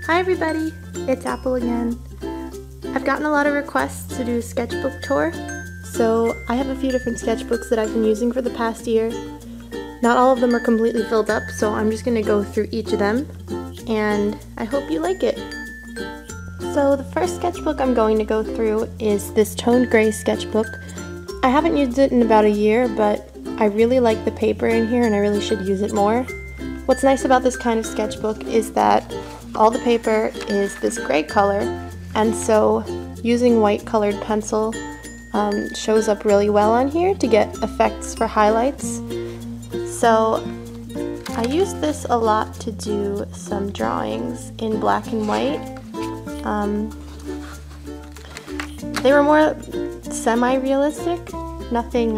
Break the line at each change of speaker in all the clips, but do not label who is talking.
Hi everybody, it's Apple again. I've gotten a lot of requests to do a sketchbook tour, so I have a few different sketchbooks that I've been using for the past year. Not all of them are completely filled up, so I'm just going to go through each of them, and I hope you like it. So the first sketchbook I'm going to go through is this toned gray sketchbook. I haven't used it in about a year, but I really like the paper in here and I really should use it more. What's nice about this kind of sketchbook is that all the paper is this gray color, and so using white colored pencil shows up really well on here to get effects for highlights. So I use this a lot to do some drawings in black and white. They were more semi-realistic, nothing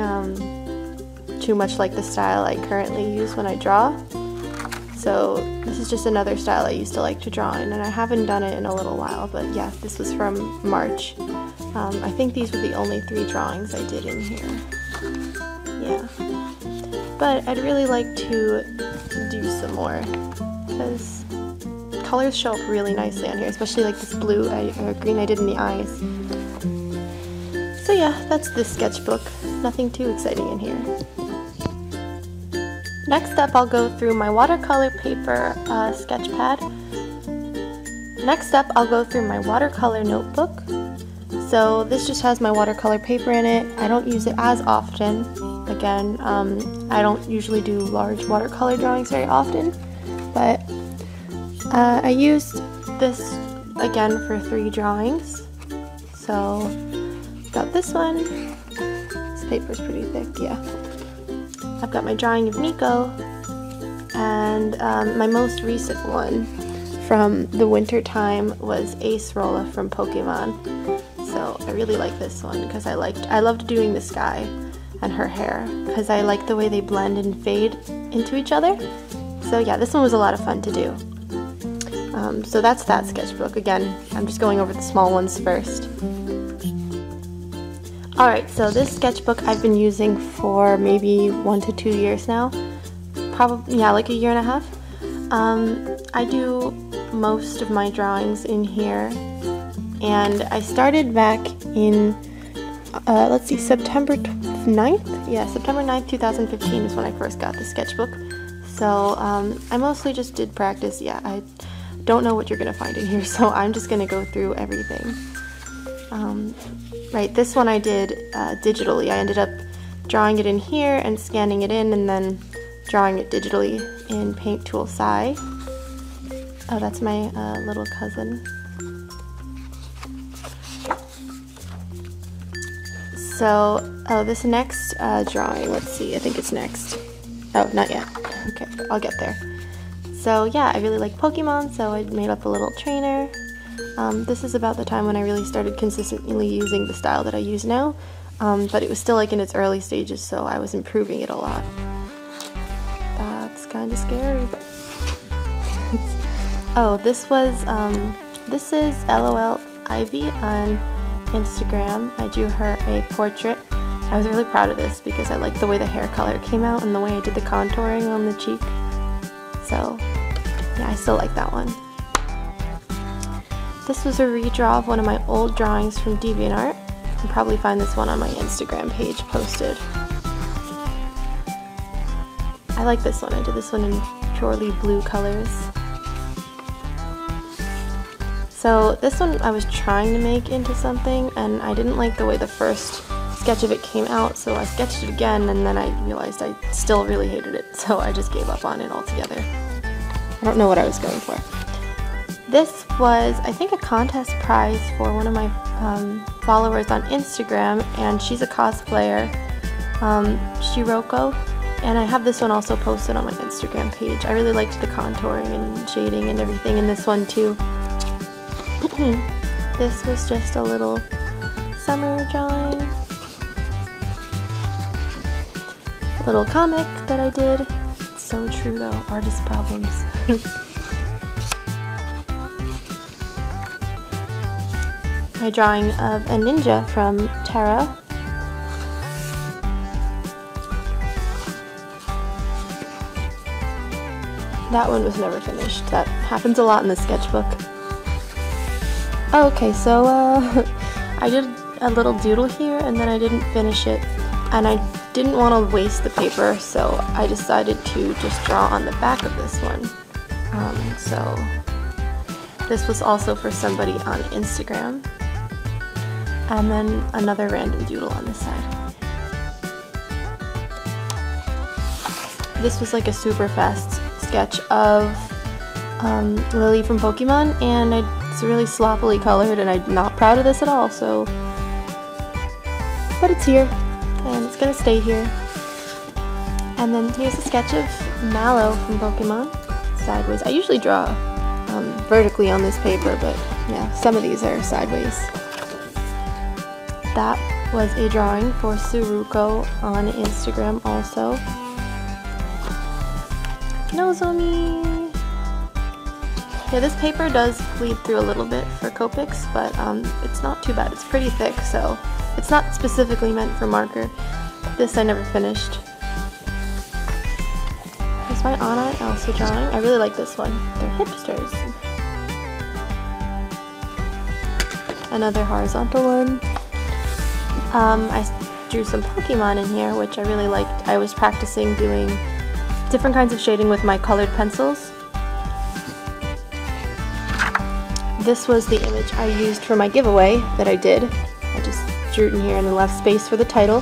too much like the style I currently use when I draw. So this is just another style I used to like to draw in, and I haven't done it in a little while, but yeah, this was from March. I think these were the only 3 drawings I did in here. Yeah. But I'd really like to do some more, because colors show up really nicely on here, especially like this blue or green I did in the eyes. So yeah, that's this sketchbook. Nothing too exciting in here. Next up, I'll go through my watercolor paper sketch pad. Next up, I'll go through my watercolor notebook. So this just has my watercolor paper in it. I don't use it as often. Again, I don't usually do large watercolor drawings very often, but I used this again for 3 drawings. So got this one. This paper's pretty thick, yeah. I've got my drawing of Nico, and my most recent one from the winter time was Ace Rolla from Pokemon. So I really like this one because I loved doing the sky and her hair because I like the way they blend and fade into each other. So yeah, this one was a lot of fun to do. So that's that sketchbook. Again, I'm just going over the small ones first. Alright, so this sketchbook I've been using for maybe 1 to 2 years now. Probably, yeah, like a year and a half. I do most of my drawings in here, and I started back in, let's see, September 9th? Yeah, September 9th, 2015 is when I first got the sketchbook. So I mostly just did practice. Yeah, I don't know what you're going to find in here, so I'm just going to go through everything. Right, this one I did digitally. I ended up drawing it in here and scanning it in and then drawing it digitally in Paint Tool Sai. Oh, that's my little cousin. So, oh, this next drawing, let's see, I think it's next. Oh, not yet. Okay, I'll get there. So yeah, I really like Pokemon, so I made up a little trainer. This is about the time when I really started consistently using the style that I use now, but it was still like in its early stages, so I was improving it a lot. That's kind of scary. Oh, this is LOL Ivy on Instagram. I drew her a portrait. I was really proud of this because I liked the way the hair color came out and the way I did the contouring on the cheek. So yeah, I still like that one. This was a redraw of one of my old drawings from DeviantArt. You can probably find this one on my Instagram page posted. I like this one. I did this one in purely blue colors. So this one I was trying to make into something, and I didn't like the way the first sketch of it came out, so I sketched it again, and then I realized I still really hated it, so I just gave up on it altogether. I don't know what I was going for. This was, I think, a contest prize for one of my followers on Instagram, and she's a cosplayer, Shiroko, and I have this one also posted on my Instagram page. I really liked the contouring and shading and everything in this one too. This was just a little summer drawing. A little comic that I did. It's so true though, artist problems. My drawing of a ninja from Terra. That one was never finished. That happens a lot in the sketchbook. Okay, so I did a little doodle here and then I didn't finish it, and I didn't want to waste the paper, so I decided to just draw on the back of this one. So this was also for somebody on Instagram, and then another random doodle on this side. This was like a super fast sketch of Lily from Pokemon, and it's really sloppily colored, and I'm not proud of this at all, so, but it's here, and it's gonna stay here. And then here's a sketch of Mallow from Pokemon, sideways. I usually draw vertically on this paper, but yeah, some of these are sideways. That was a drawing for Suruko on Instagram also. Nozomi! Yeah, this paper does bleed through a little bit for Copics, but it's not too bad. It's pretty thick, so it's not specifically meant for marker. This I never finished. Here's my Anna Elsa drawing. I really like this one. They're hipsters. Another horizontal one. I drew some Pokemon in here, which I really liked. I was practicing doing different kinds of shading with my colored pencils. This was the image I used for my giveaway that I did. I just drew it in here and then left space for the title.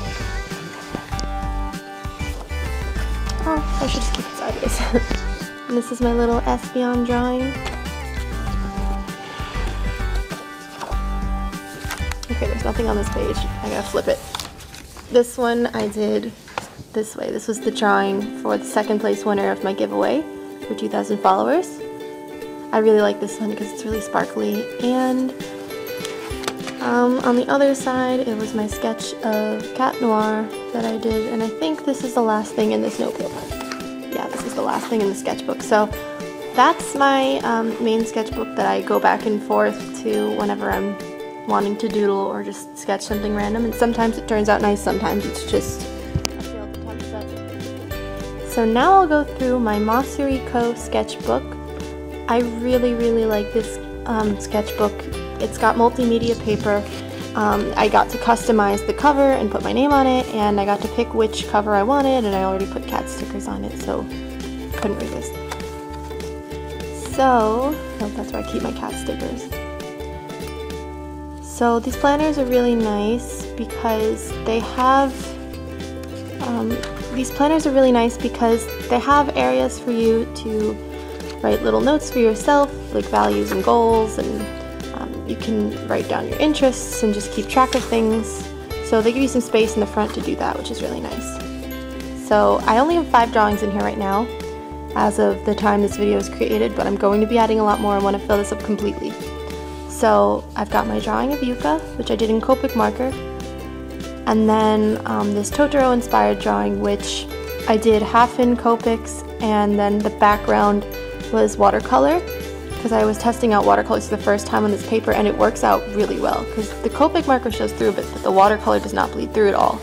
Oh, I should just keep it sideways. And this is my little Espeon drawing. Okay, there's nothing on this page. I gotta flip it. This one I did this way. This was the drawing for the second place winner of my giveaway for 2,000 followers. I really like this one because it's really sparkly. And on the other side, it was my sketch of Cat Noir that I did, and I think this is the last thing in this notebook. Yeah, this is the last thing in the sketchbook. So that's my main sketchbook that I go back and forth to whenever I'm wanting to doodle or just sketch something random, and sometimes it turns out nice, sometimes it's just a failed attempt. So now I'll go through my Masuriko sketchbook. I really like this sketchbook. It's got multimedia paper. I got to customize the cover and put my name on it, and I got to pick which cover I wanted, and I already put cat stickers on it, so couldn't resist. So, oh, that's where I keep my cat stickers. So these planners are really nice because they have areas for you to write little notes for yourself, like values and goals, and you can write down your interests and just keep track of things. So they give you some space in the front to do that, which is really nice. So I only have 5 drawings in here right now as of the time this video is created, but I'm going to be adding a lot more. I want to fill this up completely. So I've got my drawing of Yuka, which I did in Copic marker, and then this Totoro inspired drawing, which I did half in Copics, and then the background was watercolor, because I was testing out watercolors for the first time on this paper, and it works out really well, because the Copic marker shows through a bit, but the watercolor does not bleed through at all.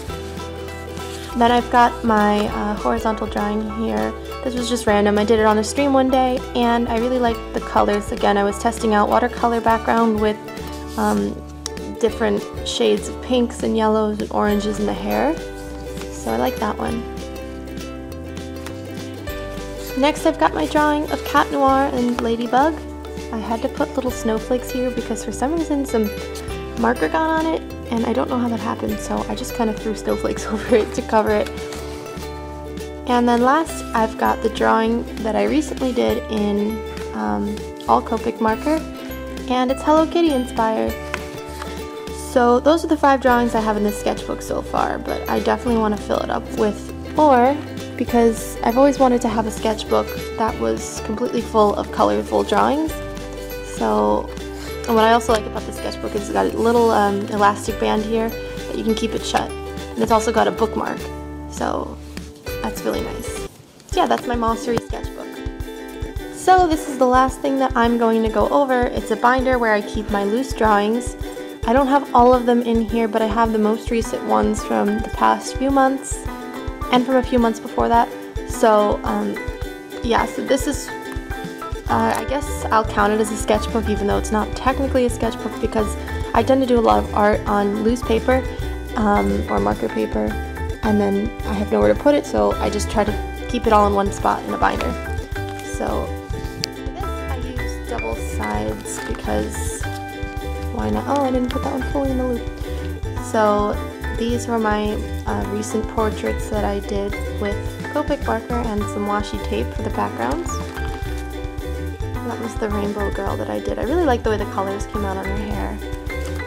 Then I've got my horizontal drawing here. This was just random. I did it on a stream one day, and I really liked the colors. Again, I was testing out watercolor background with different shades of pinks and yellows and oranges in the hair. So I like that one. Next, I've got my drawing of Cat Noir and Ladybug. I had to put little snowflakes here because for some reason some marker got on it, and I don't know how that happened, so I just kind of threw snowflakes over it to cover it. And then last, I've got the drawing that I recently did in all Copic marker, and it's Hello Kitty inspired. So those are the 5 drawings I have in this sketchbook so far, but I definitely want to fill it up with more because I've always wanted to have a sketchbook that was completely full of colorful drawings. So, and what I also like about the sketchbook is it's got a little elastic band here that you can keep it shut, and it's also got a bookmark, so that's really nice. So yeah, that's my Mastery sketchbook. So this is the last thing that I'm going to go over. It's a binder where I keep my loose drawings. I don't have all of them in here, but I have the most recent ones from the past few months and from a few months before that. So yeah, so this is I guess I'll count it as a sketchbook even though it's not technically a sketchbook because I tend to do a lot of art on loose paper or marker paper, and then I have nowhere to put it, so I just try to keep it all in one spot in a binder. So for this I use double sides because why not? Oh, I didn't put that one fully in the loop. So these were my recent portraits that I did with Copic marker and some washi tape for the backgrounds. That was the rainbow girl that I did. I really like the way the colors came out on her hair.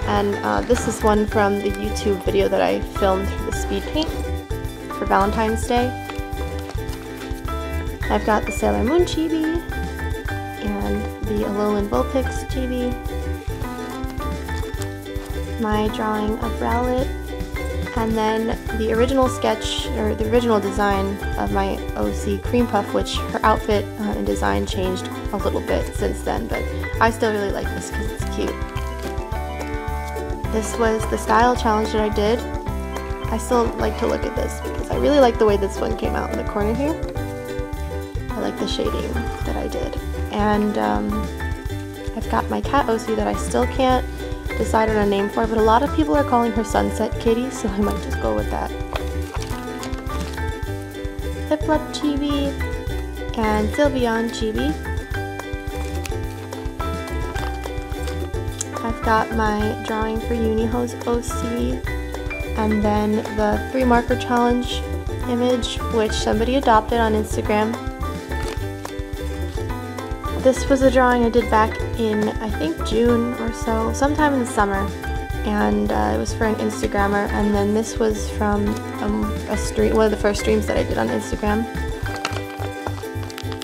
And this is one from the YouTube video that I filmed for the speed paint for Valentine's Day. I've got the Sailor Moon chibi and the Alolan Vulpix chibi, my drawing of Rowlet, and then the original sketch, or the original design of my OC Cream Puff, which her outfit and design changed a little bit since then, but I still really like this because it's cute. This was the style challenge that I did. I still like to look at this because I really like the way this one came out in the corner here. I like the shading that I did. And I've got my cat OC that I still can't decide on a name for, but a lot of people are calling her Sunset Kitty, so I might just go with that. Piplup chibi and Sylveon chibi. I've got my drawing for Uniho's OC, and then the 3 marker challenge image, which somebody adopted on Instagram. This was a drawing I did back in, I think, June or so, sometime in the summer, and it was for an Instagrammer, and then this was from a stream, one of the first streams that I did on Instagram.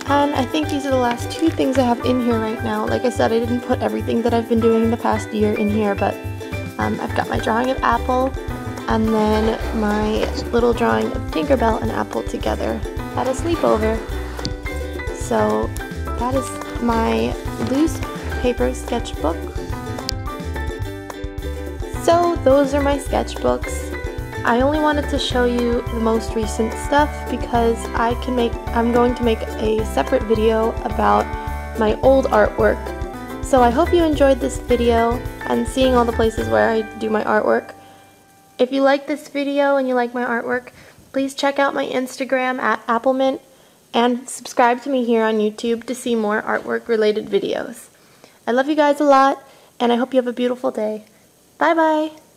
And I think these are the last 2 things I have in here right now. Like I said, I didn't put everything that I've been doing the past year in here, but I've got my drawing of Apple, and then my little drawing of Tinkerbell and Apple together at a sleepover. So that is my loose paper sketchbook. So those are my sketchbooks. I only wanted to show you the most recent stuff because I'm going to make a separate video about my old artwork. So I hope you enjoyed this video and seeing all the places where I do my artwork. If you like this video and you like my artwork, please check out my Instagram at appleminte and subscribe to me here on YouTube to see more artwork related videos. I love you guys a lot, and I hope you have a beautiful day. Bye bye!